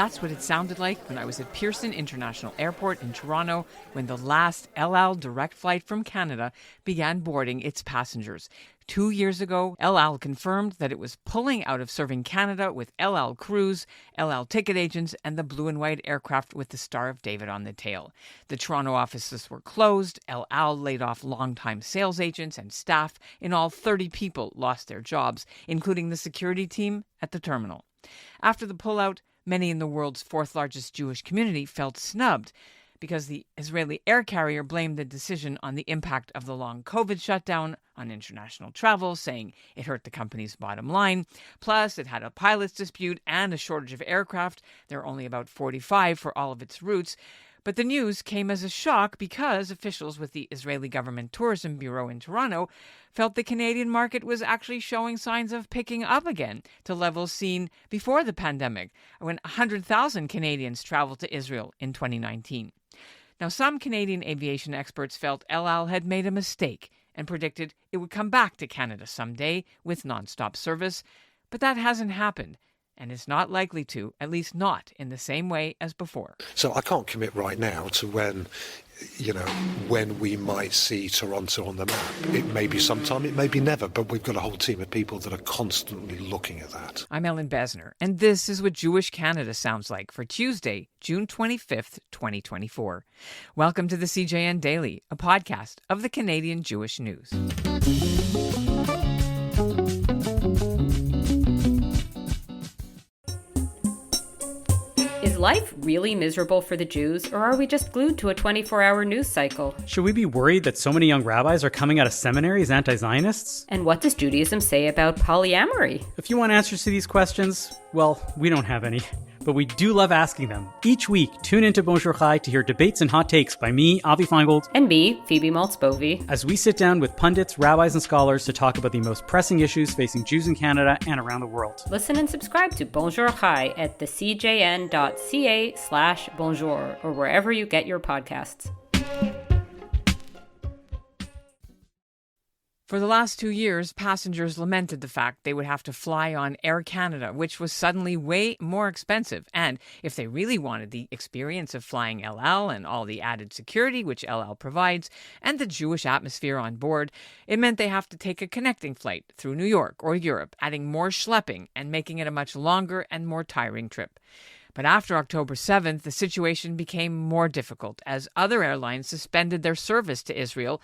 That's what it sounded like when I was at Pearson International Airport in Toronto when the last El Al direct flight from Canada began boarding its passengers. 2 years ago, El Al confirmed that it was pulling out of serving Canada with El Al Cruise, El Al ticket agents, and the blue and white aircraft with the Star of David on the tail. The Toronto offices were closed. El Al laid off longtime sales agents and staff. In all, 30 people lost their jobs, including the security team at the terminal. After the pullout, many in the world's fourth largest Jewish community felt snubbed because the Israeli air carrier blamed the decision on the impact of the long COVID shutdown on international travel, saying it hurt the company's bottom line. Plus, it had a pilot's dispute and a shortage of aircraft. There are only about 45 for all of its routes. But the news came as a shock because officials with the Israeli Government Tourism Bureau in Toronto felt the Canadian market was actually showing signs of picking up again to levels seen before the pandemic, when 100,000 Canadians traveled to Israel in 2019. Now, some Canadian aviation experts felt El Al had made a mistake and predicted it would come back to Canada someday with nonstop service, but that hasn't happened. And it's not likely to, at least not in the same way as before. So I can't commit right now to when we might see Toronto on the map. It may be sometime, it may be never, but we've got a whole team of people that are constantly looking at that. I'm Ellen Besner, and this is what Jewish Canada sounds like for Tuesday, June 25th, 2024. Welcome to the CJN Daily, a podcast of the Canadian Jewish News. Is life really miserable for the Jews, or are we just glued to a 24-hour news cycle? Should we be worried that so many young rabbis are coming out of seminary as anti-Zionists? And what does Judaism say about polyamory? If you want answers to these questions, well, we don't have any. But we do love asking them. Each week, tune into Bonjour Chai to hear debates and hot takes by me, Avi Feingold, and me, Phoebe Maltz-Bovy, as we sit down with pundits, rabbis, and scholars to talk about the most pressing issues facing Jews in Canada and around the world. Listen and subscribe to Bonjour Chai at thecjn.ca/bonjour or wherever you get your podcasts. For the last 2 years, passengers lamented the fact they would have to fly on Air Canada, which was suddenly way more expensive. And if they really wanted the experience of flying El Al and all the added security which El Al provides and the Jewish atmosphere on board, it meant they have to take a connecting flight through New York or Europe, adding more schlepping and making it a much longer and more tiring trip. But after October 7th, the situation became more difficult as other airlines suspended their service to Israel.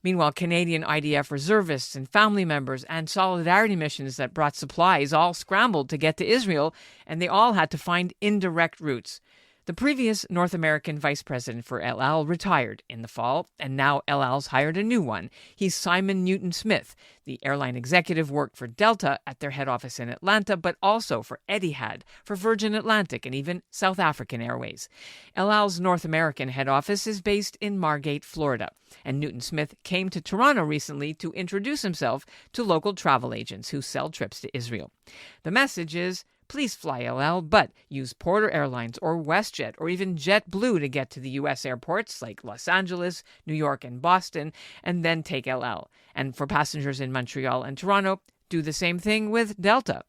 Meanwhile, Canadian IDF reservists and family members and solidarity missions that brought supplies all scrambled to get to Israel, and they all had to find indirect routes. The previous North American vice president for El Al retired in the fall, and now El Al's hired a new one. He's Simon Newton-Smith. The airline executive worked for Delta at their head office in Atlanta, but also for Etihad, for Virgin Atlantic, and even South African Airways. El Al's North American head office is based in Margate, Florida, and Newton-Smith came to Toronto recently to introduce himself to local travel agents who sell trips to Israel. The message is, please fly El Al, but use Porter Airlines or WestJet or even JetBlue to get to the U.S. airports like Los Angeles, New York, and Boston, and then take El Al. And for passengers in Montreal and Toronto, do the same thing with Delta.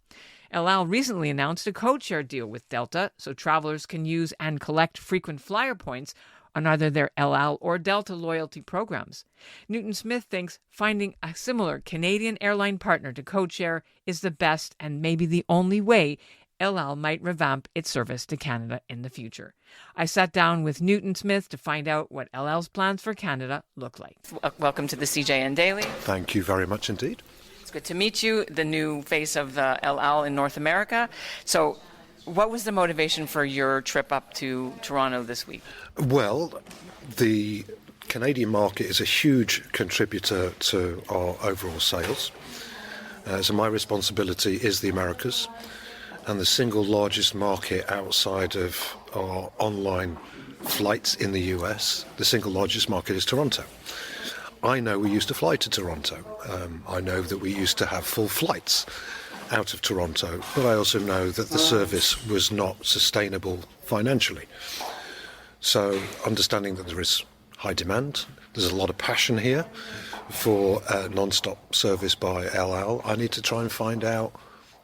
El Al recently announced a code-share deal with Delta, so travelers can use and collect frequent flyer points on either their El Al or Delta loyalty programs. Newton-Smith thinks finding a similar Canadian airline partner to codeshare is the best and maybe the only way El Al might revamp its service to Canada in the future. I sat down with Newton-Smith to find out what El Al's plans for Canada look like. Welcome to the CJN Daily. Thank you very much indeed. It's good to meet you, the new face of El Al in North America. So, what was the motivation for your trip up to Toronto this week? Well, the Canadian market is a huge contributor to our overall sales. So my responsibility is the Americas, and the single largest market outside of our online flights in the US, the single largest market is Toronto. I know we used to fly to Toronto. I know that we used to have full flights out of Toronto, but I also know that the service was not sustainable financially. So understanding that there is high demand, there's a lot of passion here for non-stop service by El Al, I need to try and find out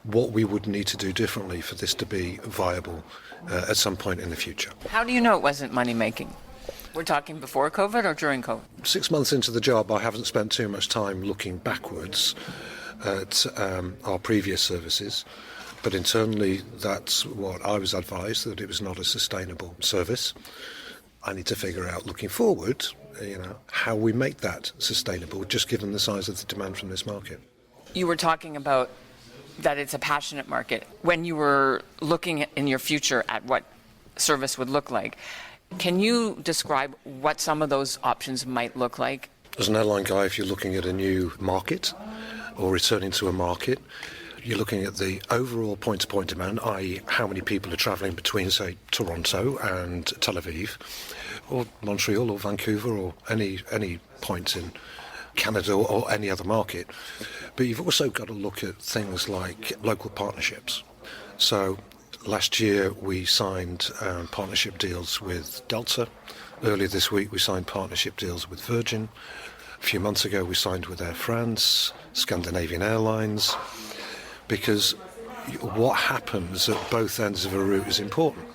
what we would need to do differently for this to be viable at some point in the future. How do you know it wasn't money-making? We're talking before COVID or during COVID? 6 months into the job, I haven't spent too much time looking backwards at our previous services, but internally that's what I was advised, that it was not a sustainable service. I need to figure out, looking forward, how we make that sustainable, just given the size of the demand from this market. You were talking about that it's a passionate market. When you were looking in your future at what service would look like, can you describe what some of those options might look like? As an airline guy, if you're looking at a new market or returning to a market, you're looking at the overall point-to-point demand, i.e. how many people are travelling between, say, Toronto and Tel Aviv, or Montreal or Vancouver or any point in Canada or any other market. But you've also got to look at things like local partnerships. So last year we signed partnership deals with Delta. Earlier this week we signed partnership deals with Virgin. A few months ago we signed with Air France, Scandinavian Airlines, because what happens at both ends of a route is important.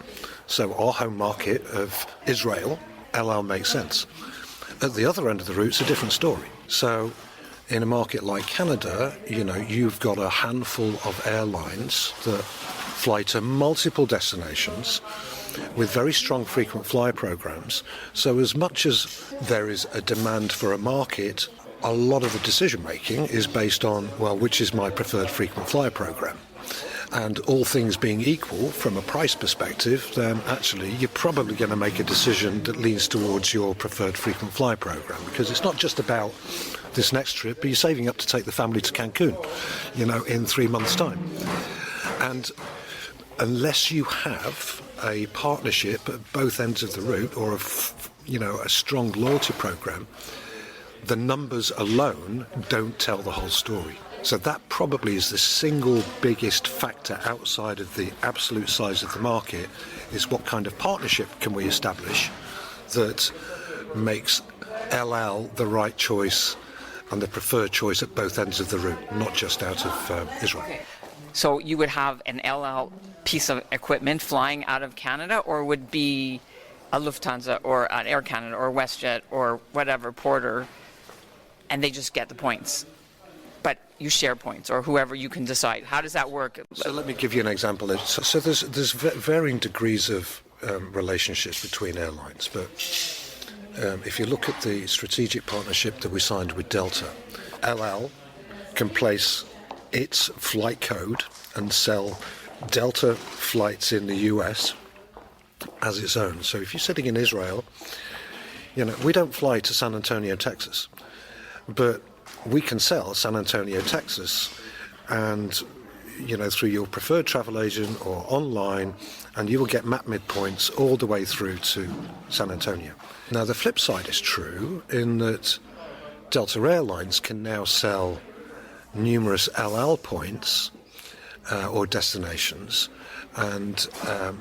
So our home market of Israel, El Al makes sense. At the other end of the route, it's a different story. So in a market like Canada, you've got a handful of airlines that fly to multiple destinations with very strong frequent flyer programs. So as much as there is a demand for a market, a lot of the decision making is based on, which is my preferred frequent flyer program? And all things being equal from a price perspective, then actually you're probably going to make a decision that leans towards your preferred frequent flyer program, because it's not just about this next trip, but you're saving up to take the family to Cancun, in 3 months' time. And unless you have a partnership at both ends of the route, or a strong loyalty program, the numbers alone don't tell the whole story. So that probably is the single biggest factor outside of the absolute size of the market, is what kind of partnership can we establish that makes El Al the right choice and the preferred choice at both ends of the route, not just out of Israel. So you would have an El Al piece of equipment flying out of Canada, or would be a Lufthansa or an Air Canada or WestJet or whatever, Porter, and they just get the points? But you share points, or whoever you can decide. How does that work? So let me give you an example. So there's varying degrees of relationships between airlines, but if you look at the strategic partnership that we signed with Delta, El Al can place its flight code and sell Delta flights in the US as its own. So if you're sitting in Israel, we don't fly to San Antonio, Texas, but we can sell San Antonio, Texas, and through your preferred travel agent or online, and you will get MAPMID points all the way through to San Antonio. Now the flip side is true in that Delta Airlines can now sell numerous El Al points or destinations, and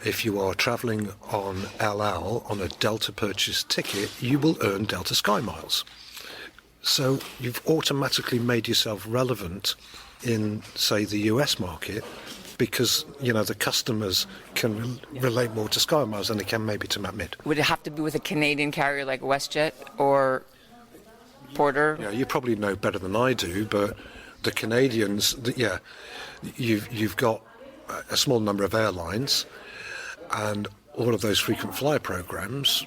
if you are travelling on El Al on a Delta purchased ticket, you will earn Delta Sky Miles. So you've automatically made yourself relevant in, say, the US market, because, the customers can relate more to Sky Miles than they can maybe to MAPMID. Would it have to be with a Canadian carrier like WestJet or Porter? Yeah, you probably know better than I do, but the Canadians, you've got a small number of airlines, and all of those frequent flyer programs,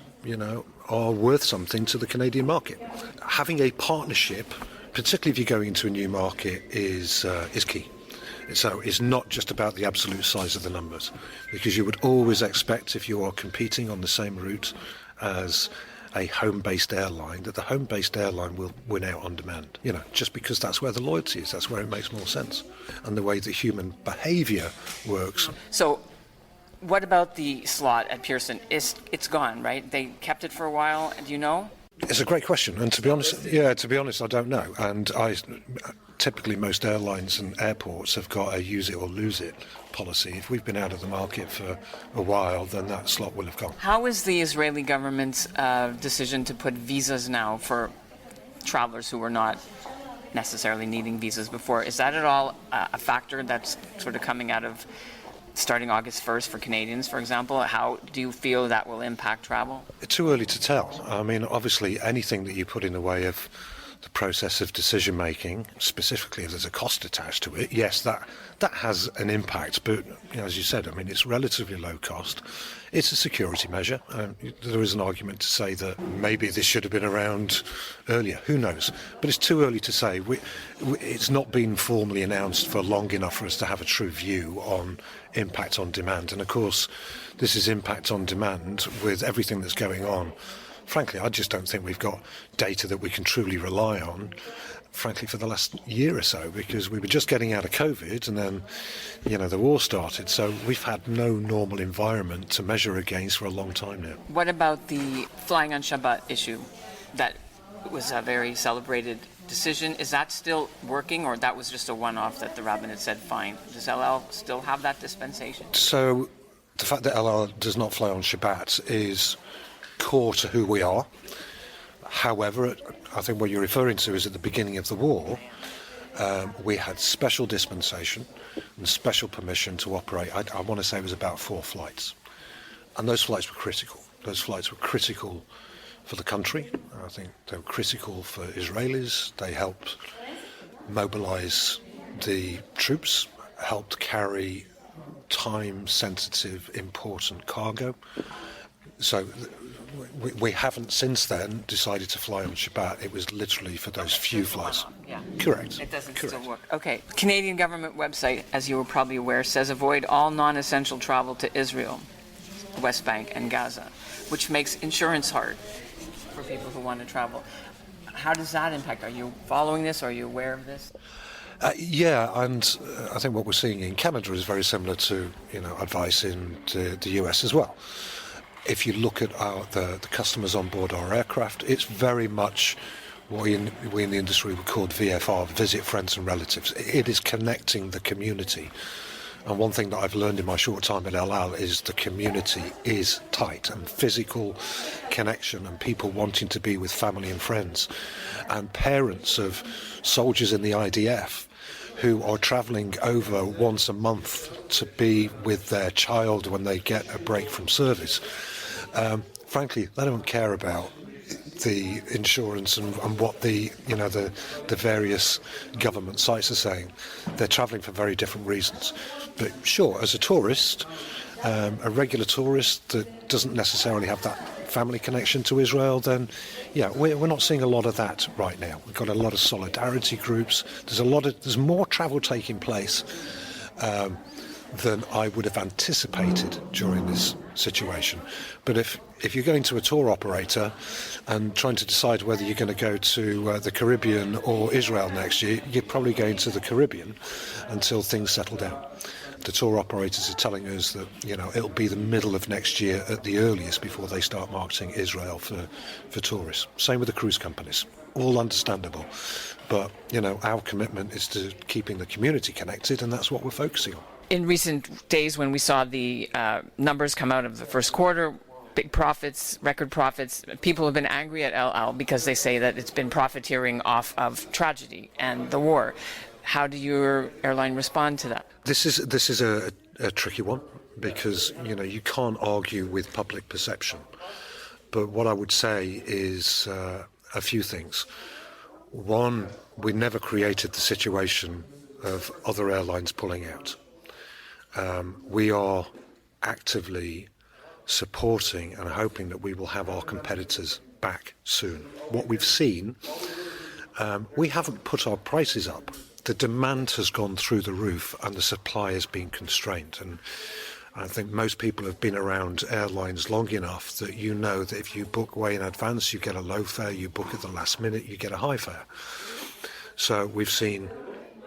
are worth something to the Canadian market. Having a partnership, particularly if you're going into a new market, is key. So it's not just about the absolute size of the numbers, because you would always expect, if you are competing on the same route as a home-based airline, that the home-based airline will win out on demand, just because that's where the loyalty is, that's where it makes more sense, and the way the human behaviour works. So what about the slot at Pearson? It's gone, right? They kept it for a while, do you know? It's a great question, and to be honest, I don't know. And typically most airlines and airports have got a use it or lose it policy. If we've been out of the market for a while, then that slot will have gone. How is the Israeli government's decision to put visas now for travelers who are not necessarily needing visas before. Is that at all a factor that's sort of coming out of starting August 1st for Canadians, for example? How do you feel that will impact travel? It's too early to tell. I mean, obviously, anything that you put in the way of the process of decision making, specifically if there's a cost attached to it, yes, that has an impact. But as you said, I mean, it's relatively low cost. It's a security measure. There is an argument to say that maybe this should have been around earlier. Who knows? But it's too early to say. It's not been formally announced for long enough for us to have a true view on impact on demand. And of course, this is impact on demand with everything that's going on. Frankly, I just don't think we've got data that we can truly rely on, frankly, for the last year or so, because we were just getting out of COVID and then, the war started. So we've had no normal environment to measure against for a long time now. What about the flying on Shabbat issue? That was a very celebrated decision. Is that still working, or that was just a one-off that the rabbinate said, fine? Does El Al still have that dispensation? So the fact that El Al does not fly on Shabbat is core to who we are. However, I think what you're referring to is at the beginning of the war, we had special dispensation and special permission to operate. I want to say it was about 4 flights. And those flights were critical. Those flights were critical for the country. I think they were critical for Israelis. They helped mobilize the troops, helped carry time-sensitive, important cargo. So we haven't since then decided to fly on Shabbat. It was literally for those few flights. Yeah. Correct. It doesn't still work. Okay. Canadian government website, as you were probably aware, says avoid all non-essential travel to Israel, West Bank, and Gaza, which makes insurance hard for people who want to travel. How does that impact? Are you following this? Are you aware of this? Yeah, and I think what we're seeing in Canada is very similar to advice in the US as well. If you look at the customers on board our aircraft, it's very much what we in the industry would call VFR, visit friends and relatives. It is connecting the community. And one thing that I've learned in my short time at El Al is the community is tight, and physical connection and people wanting to be with family and friends. And parents of soldiers in the IDF who are travelling over once a month to be with their child when they get a break from service. Frankly, they don't care about the insurance and what the various government sites are saying. They're travelling for very different reasons. But sure, as a tourist, a regular tourist that doesn't necessarily have that family connection to Israel, then we're not seeing a lot of that right now. We've got a lot of solidarity groups. There's more travel taking place than I would have anticipated during this situation. But if you're going to a tour operator and trying to decide whether you're going to go to the Caribbean or Israel next year, you're probably going to the Caribbean until things settle down. The tour operators are telling us that it'll be the middle of next year at the earliest before they start marketing Israel for tourists. Same with the cruise companies. All understandable. But our commitment is to keeping the community connected, and that's what we're focusing on. In recent days, when we saw the numbers come out of the first quarter, big profits, record profits, people have been angry at El Al because they say that it's been profiteering off of tragedy and the war. How do your airline respond to that? This is a tricky one because you can't argue with public perception. But what I would say is a few things. One, we never created the situation of other airlines pulling out. We are actively supporting and hoping that we will have our competitors back soon. What we've seen, we haven't put our prices up. The demand has gone through the roof and the supply has been constrained. And I think most people have been around airlines long enough that that if you book way in advance, you get a low fare. You book at the last minute, you get a high fare. So we've seen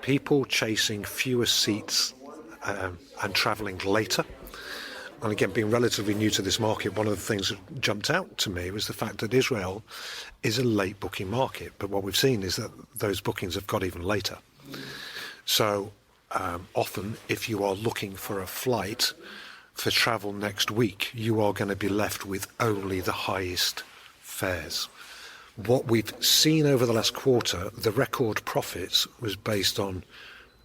people chasing fewer seats and travelling later. And again, being relatively new to this market, one of the things that jumped out to me was the fact that Israel is a late booking market. But what we've seen is that those bookings have got even later. So often, if you are looking for a flight for travel next week, you are going to be left with only the highest fares. What we've seen over the last quarter, the record profits was based on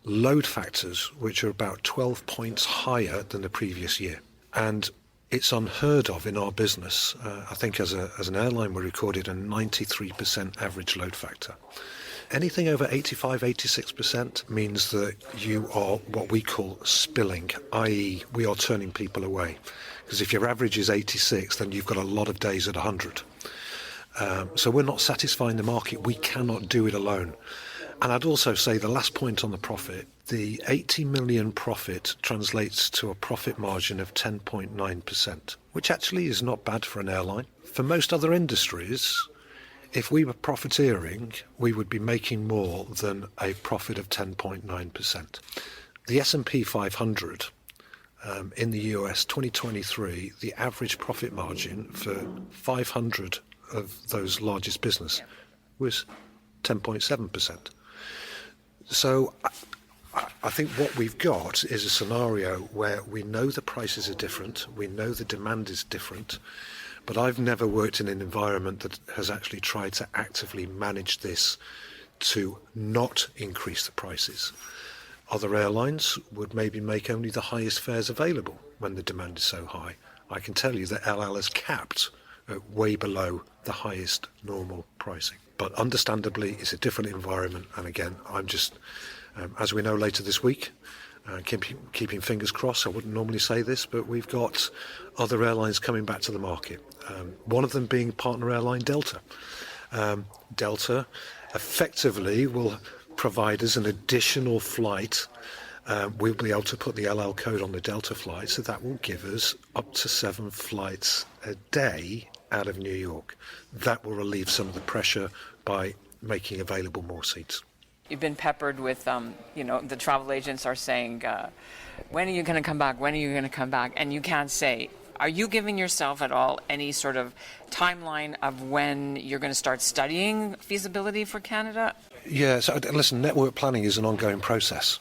load factors which are about 12 points higher than the previous year. And it's unheard of in our business. I think as an airline, we recorded a 93% average load factor. Anything over 85, 86% means that you are what we call spilling, i.e. we are turning people away. Because if your average is 86, then you've got a lot of days at 100. So we're not satisfying the market. We cannot do it alone. And I'd also say the last point on the profit, the 80 million profit translates to a profit margin of 10.9%, which actually is not bad for an airline. For most other industries, if we were profiteering, we would be making more than a profit of 10.9%. The S&P 500 in the US 2023, the average profit margin for 500 of those largest business was 10.7%. So I think what we've got is a scenario where we know the prices are different, we know the demand is different, but I've never worked in an environment that has actually tried to actively manage this to not increase the prices. Other airlines would maybe make only the highest fares available when the demand is so high. I can tell you that LL is capped at way below the highest normal pricing. But understandably, it's a different environment. And again, I'm just, as we know later this week, keeping fingers crossed, I wouldn't normally say this, but we've got other airlines coming back to the market. One of them being partner airline Delta. Delta effectively will provide us an additional flight. We'll be able to put the LL code on the Delta flight, so that will give us up to 7 flights a day out of New York. That will relieve some of the pressure by making available more seats. You've been peppered with, the travel agents are saying, when are you going to come back? When are you going to come back? And you can't say. Are you giving yourself at all any sort of timeline of when you're going to start studying feasibility for Canada? Yeah, so listen, network planning is an ongoing process.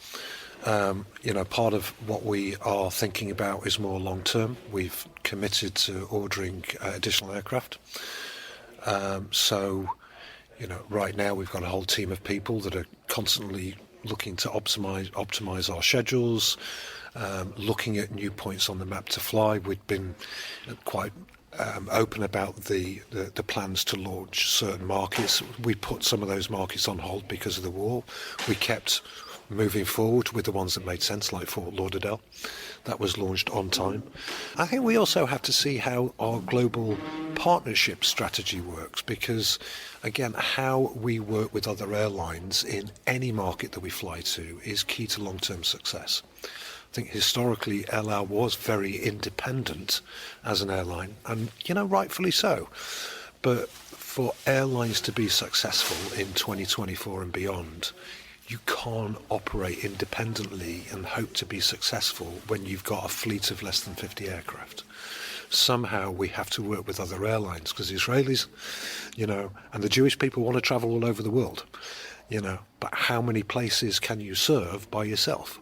Part of what we are thinking about is more long-term. We've committed to ordering additional aircraft. Right now we've got a whole team of people that are constantly looking to optimize our schedules, looking at new points on the map to fly. We've been quite open about the plans to launch certain markets. We put some of those markets on hold because of the war. We kept moving forward with the ones that made sense, like Fort Lauderdale. That was launched on time. I think we also have to see how our global partnership strategy works, because, again, how we work with other airlines in any market that we fly to is key to long-term success. I think historically LL was very independent as an airline, and, rightfully so. But for airlines to be successful in 2024 and beyond, you can't operate independently and hope to be successful when you've got a fleet of less than 50 aircraft. Somehow we have to work with other airlines, because the Israelis, and the Jewish people want to travel all over the world, but how many places can you serve by yourself?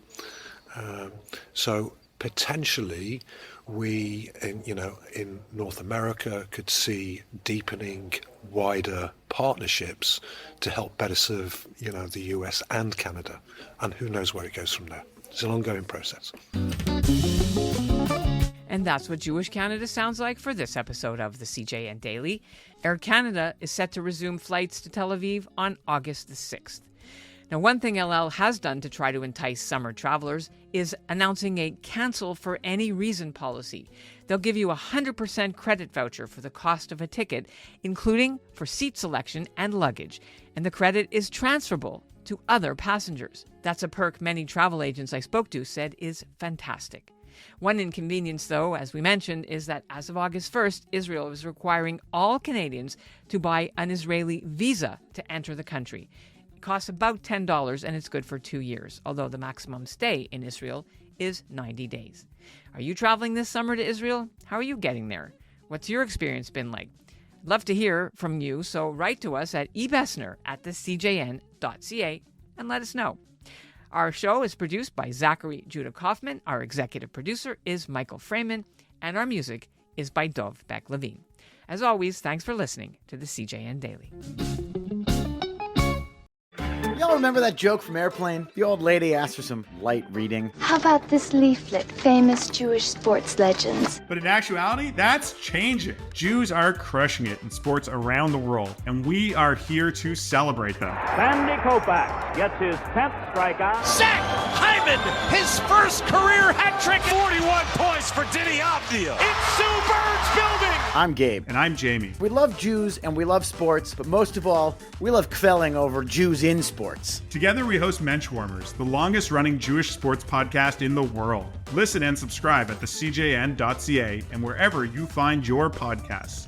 So potentially we, in North America, could see deepening, wider partnerships to help better serve, the US and Canada. And who knows where it goes from there. It's an ongoing process. And that's what Jewish Canada sounds like for this episode of the CJN Daily. Air Canada is set to resume flights to Tel Aviv on August the 6th. Now, one thing LL has done to try to entice summer travelers is announcing a cancel for any reason policy. They'll give you a 100% credit voucher for the cost of a ticket, including for seat selection and luggage. And the credit is transferable to other passengers. That's a perk many travel agents I spoke to said is fantastic. One inconvenience, though, as we mentioned, is that as of August 1st, Israel is requiring all Canadians to buy an Israeli visa to enter the country. It costs about $10 and it's good for 2 years, although the maximum stay in Israel is 90 days. Are you traveling this summer to Israel? How are you getting there? What's your experience been like? I'd love to hear from you, so write to us at ebessner@thecjn.ca and let us know. Our show is produced by Zachary Judah Kaufman. Our executive producer is Michael Freeman, and our music is by Dov Beck-Levine. As always, thanks for listening to the CJN Daily. Y'all remember that joke from Airplane? The old lady asked for some light reading. How about this leaflet, famous Jewish sports legends? But in actuality, that's changing. Jews are crushing it in sports around the world, and we are here to celebrate them. Sandy Koufax gets his 10th strikeout. Zach Hyman, his first career hat trick. 41 points for Diddy Avdija. It's Sue Bird's building. I'm Gabe. And I'm Jamie. We love Jews and we love sports, but most of all, we love kvelling over Jews in sports. Together we host Menschwarmers, the longest running Jewish sports podcast in the world. Listen and subscribe at thecjn.ca and wherever you find your podcasts.